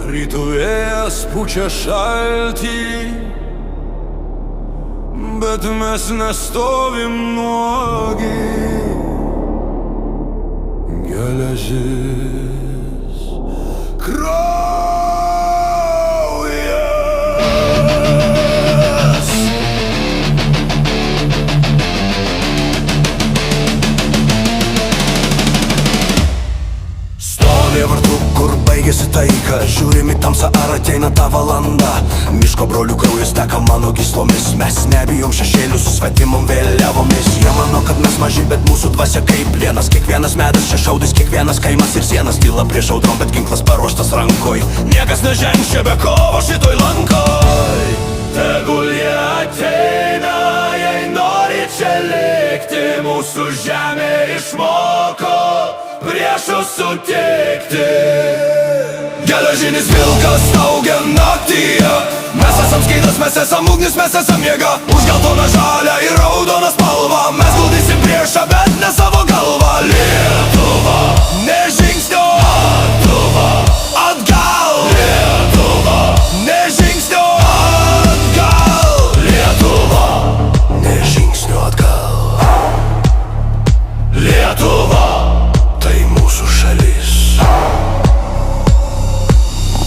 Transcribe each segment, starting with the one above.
Rytų vėjas pučia šaltį, bet mes nestovim nuogi. Geležis kraujas. Stovi vartų, kur baigėsi taika. Žiūrim į tamsą, ar ateina ta valanda. Miško brolių kraujas teka mano gyslomis. Mes nebijom šešėlių su svetimom vėliavomis. Jie mano, kad mes maži, bet mūsų dvasia kaip plienas. Kiekvienas medas čia šaudys, kiekvienas kaimas ir sienas. Tyla prieš audrom, bet ginklas paruoštas rankoj. Niekas nežengs čia be kovo šitoj lankoj. Tegul jie ateina, jei nori čia likti. Mūsų žemė išmoko priešus sutikti. Geležinis vilkas staugia naktyje. Mes esam skydas, mes esam ugnis, mes esam jėga. Už geltoną, žalią ir raudoną spalvą mes guldysim priešą, bet ne savo galvą. Lietuva, ne žingsnio atgal. Lietuva, ne žingsnio atgal. Lietuva, ne žingsnio atgal. Lietuva, tai mūsų šalis.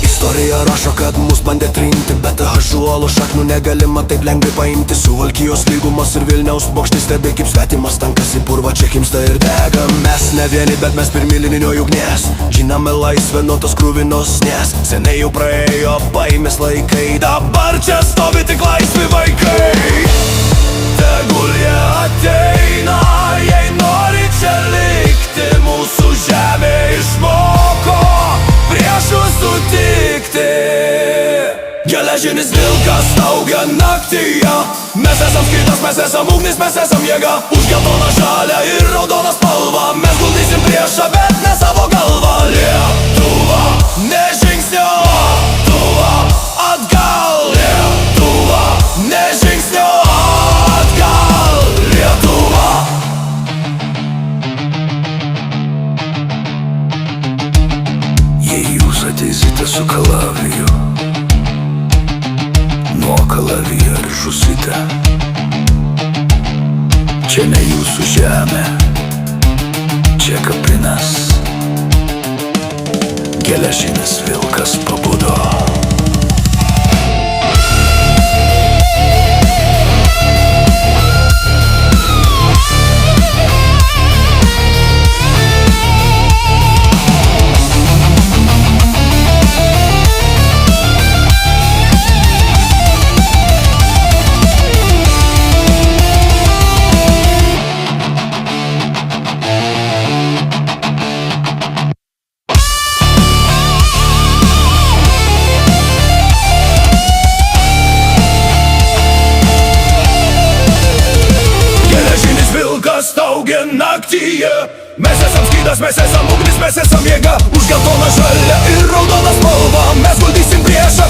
Istorija rašo, kad mus bandė trinti, bet ąžuolo šaknų negalima taip lengvai paimti. Suvalkijos lygumos ir Vilniaus bokštai stebi, kaip svetimas tankas į purvą čia kimsta ir dega. Mes ne vieni, bet mes pirmi lininio ugnies. Žinome laisvę nuo tos krūvinos, nes seniai jau praėjo baimės laikai. Dabar čia stovi tik laisvi vaikai. Tegul jie ateina, jei nori čia likti. Mūsų žemė išmoko priešus sutikti. Geležinis vilkas staugia naktyje. Mes esam skydas, mes esam ugnis, mes esam jėga. Už geltoną, žalią ir raudoną spalvą mes guldysim priešą, bet ne savo galvą. Lietuva, ne žingsnio atgal. Lietuva, ne žingsnio atgal. Lietuva. Jei jūs ateisite su kalaviju, nuo kalavijo ir žusite, čia ne jūsų žemė, čia kapinas. Geležinis vilkas pabudo. Staugia naktyje. Mes esam skydas, mes esam ugnis, mes esam jėga. Už geltoną, žalią ir raudoną spalvą mes guldysim priešą.